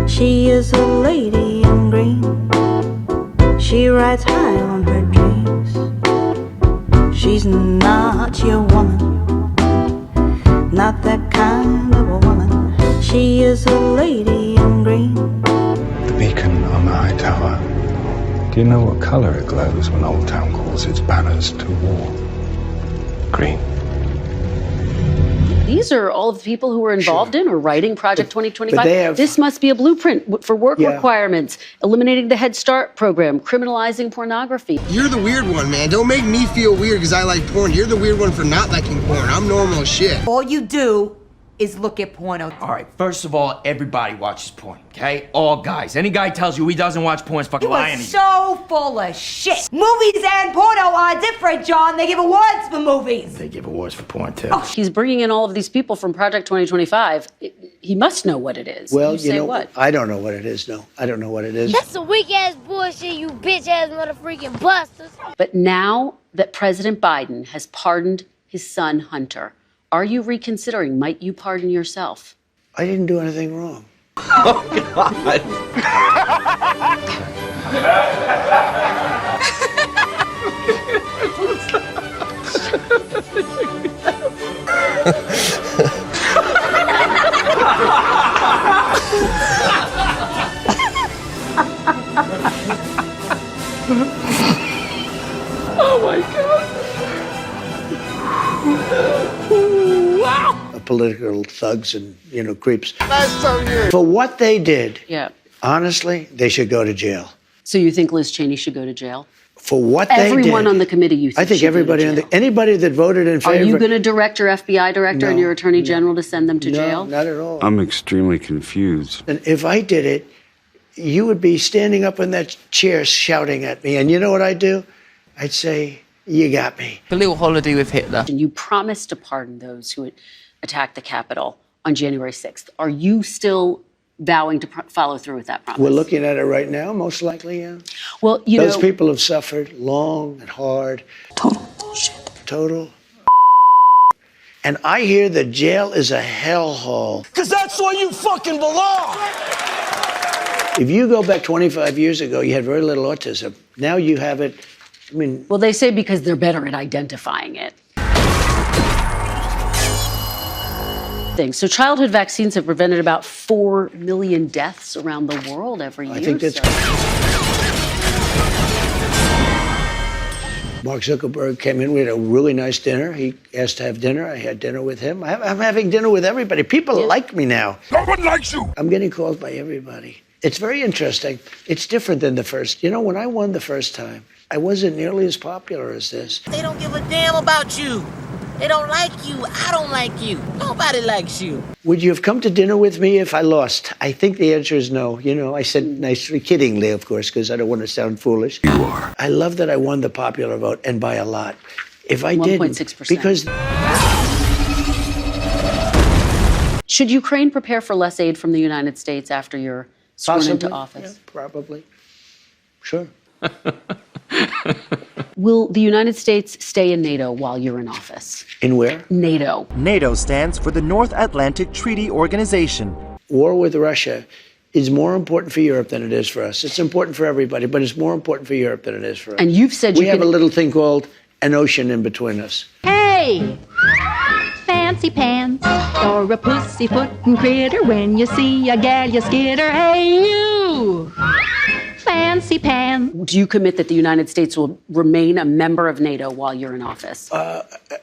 She is a lady in green. She rides high on her dreams. She's not your woman, not that kind of a woman. She is a lady in green. The beacon on the high tower. Do you know what color it glows when Old Town calls its banners to war? Green. These are all of the people who were involved in or writing Project 2025. This must be a blueprint for work requirements, eliminating the Head Start program, criminalizing pornography. You're the weird one, man. Don't make me feel weird because I like porn. You're the weird one for not liking porn. I'm normal as shit. All you do is look at porno. All right, first of all, everybody watches porn, okay? All guys. Any guy tells you he doesn't watch porn is fucking lying to you. You are so full of shit. Movies and porno are different, John. They give awards for movies. They give awards for porn, too. Oh, he's bringing in all of these people from Project 2025. He must know what it is. Well, you know, what? I don't know what it is, no. I don't know what it is. That's some weak-ass bullshit, you bitch-ass motherfucking busters. But now that President Biden has pardoned his son, Hunter, are you reconsidering? Might you pardon yourself? I didn't do anything wrong. Oh, God. Oh, my God. Political thugs and, creeps. For what they did, honestly, they should go to jail. So you think Liz Cheney should go to jail? For what they did. Everyone on the committee, you think I think everybody anybody that voted in favor. Are you going to direct your FBI director and your attorney general to send them to jail? No, not at all. I'm extremely confused. And if I did it, you would be standing up in that chair shouting at me. And you know what I'd do? I'd say, you got me. A little holiday with Hitler. And you promised to pardon those who attacked the Capitol on January 6th. Are you still vowing to follow through with that promise? We're looking at it right now, most likely, yeah. Well, those people have suffered long and hard. Total bullshit. Total. And I hear that jail is a hellhole. Because that's where you fucking belong. If you go back 25 years ago, you had very little autism. Now you have it. Well, they say because they're better at identifying it. So childhood vaccines have prevented about 4 million deaths around the world every year. I think that's Mark Zuckerberg came in. We had a really nice dinner. He asked to have dinner. I had dinner with him. I'm having dinner with everybody. People like me now. No one likes you. I'm getting called by everybody. It's very interesting. It's different than the first. When I won the first time, I wasn't nearly as popular as this. They don't give a damn about you. They don't like you. I don't like you. Nobody likes you. Would you have come to dinner with me if I lost? I think the answer is no. I said nicely, kiddingly, of course, because I don't want to sound foolish. You are. I love that I won the popular vote, and by a lot. If I didn't, 1.6%. because... Should Ukraine prepare for less aid from the United States after you're sworn into office? Yeah, probably. Sure. Will the United States stay in NATO while you're in office? In where? NATO. NATO stands for the North Atlantic Treaty Organization. War with Russia is more important for Europe than it is for us. It's important for everybody, but it's more important for Europe than it is for us. And you've said we have a little thing called an ocean in between us. Hey! Fancy pants or a pussyfootin' critter. When you see a gal, you skitter. Hey, you! Fancy pants. Do you commit that the United States will remain a member of NATO while you're in office?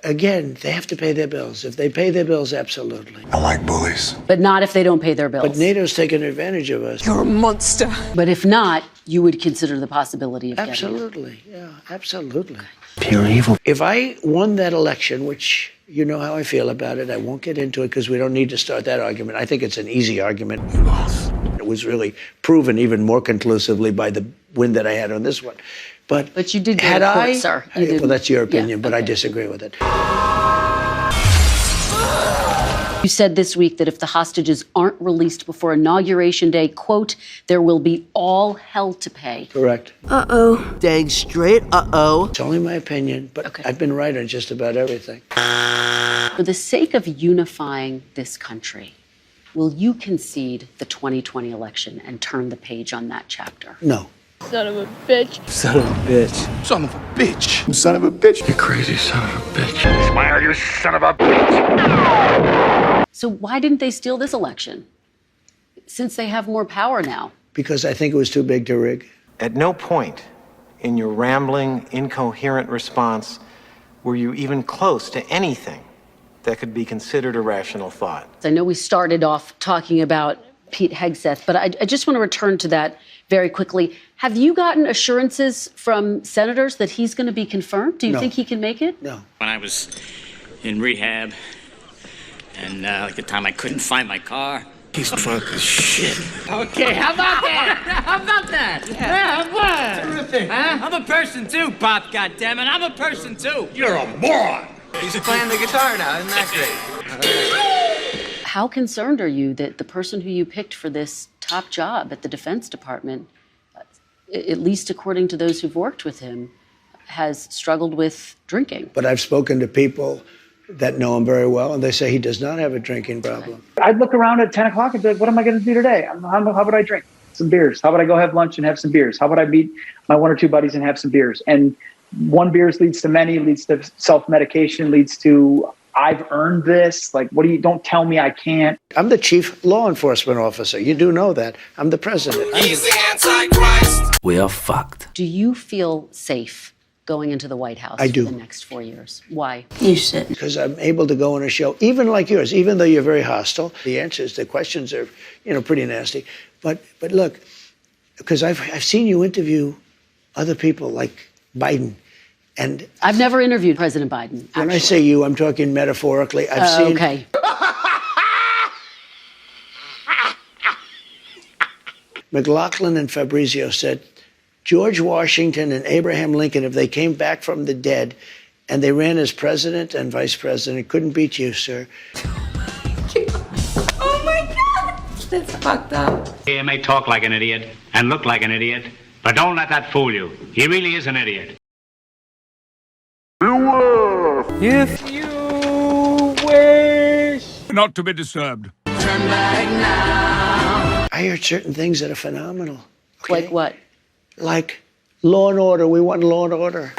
Again, they have to pay their bills. If they pay their bills, absolutely. I like bullies. But not if they don't pay their bills. But NATO's taking advantage of us. You're a monster. But if not, you would consider the possibility of absolutely, yeah, absolutely. Pure evil. If I won that election, which you know how I feel about it, I won't get into it because we don't need to start that argument. I think it's an easy argument. You lost. It was really proven even more conclusively by the win that I had on this one. But you did go to court, sir. Well, that's your opinion, but okay. I disagree with it. You said this week that if the hostages aren't released before Inauguration Day, quote, there will be all hell to pay. Correct. Uh-oh. Dang straight, uh-oh. It's only my opinion, but I've been right on just about everything. For the sake of unifying this country, Will you concede the 2020 election and turn the page on that chapter? No. Son of a bitch. Son of a bitch. Son of a bitch. Son of a bitch. You crazy son of a bitch. Smile, you son of a bitch. So why didn't they steal this election? Since they have more power now. Because I think it was too big to rig. At no point in your rambling, incoherent response were you even close to anything that could be considered a rational thought. I know we started off talking about Pete Hegseth, but I just want to return to that very quickly. Have you gotten assurances from senators that he's going to be confirmed? Do you think he can make it? No. When I was in rehab, and like the time I couldn't find my car. He's drunk as shit. Okay, how about that? How about that? Yeah, what? Terrific. Huh? I'm a person too, Pop, goddammit. I'm a person too. You're a moron. He's playing the guitar now, isn't that great? How concerned are you that the person who you picked for this top job at the Defense Department, at least according to those who've worked with him, has struggled with drinking? But I've spoken to people that know him very well, and they say he does not have a drinking problem. I'd look around at 10 o'clock and be like, what am I going to do today? How would I drink? Some beers. How would I go have lunch and have some beers? How would I meet my one or two buddies and have some beers? And one beers leads to many, leads to self-medication, leads to I've earned this. Like, don't tell me I can't. I'm the chief law enforcement officer. You do know that. I'm the president. He's the Antichrist. We are fucked. Do you feel safe going into the White House I do. for the next 4 years? Why? You said. Because I'm able to go on a show, even like yours, even though you're very hostile. The answers, the questions are, pretty nasty. But look, because I've seen you interview other people like Biden. And I've never interviewed President Biden. When I say you, I'm talking metaphorically. I've seen. Okay. McLaughlin and Fabrizio said, George Washington and Abraham Lincoln, if they came back from the dead and they ran as president and vice president, couldn't beat you, sir. Oh my God! That's fucked up. He may talk like an idiot and look like an idiot, but don't let that fool you. He really is an idiot. If you wish not to be disturbed. Turn back now. I heard certain things that are phenomenal. Okay? Like what? Like Law and Order. We want Law and Order.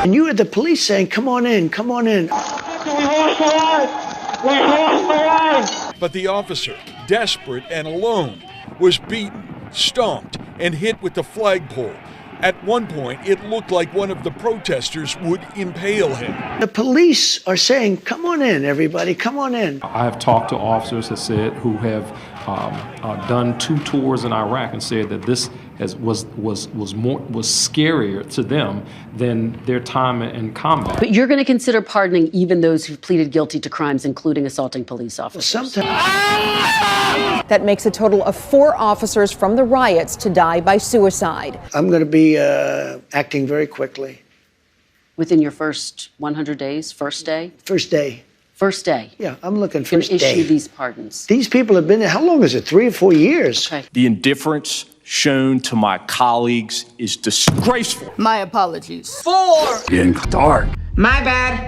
And you had the police saying, come on in, come on in. But the officer, desperate and alone, was beaten, stomped, and hit with the flagpole. At one point, it looked like one of the protesters would impale him. The police are saying, come on in, everybody, come on in. I have talked to officers who have done 2 tours in Iraq and said that this was scarier to them than their time in combat. But you're going to consider pardoning even those who've pleaded guilty to crimes, including assaulting police officers. Well, sometimes. That makes a total of 4 officers from the riots to die by suicide. I'm going to be acting very quickly. Within your first 100 days, first day? First day. First day. Yeah, I'm looking first day. Issue these pardons. These people have been there. How long is it? 3 or 4 years? Okay. The indifference shown to my colleagues is disgraceful. My apologies. 4. Getting dark. My bad.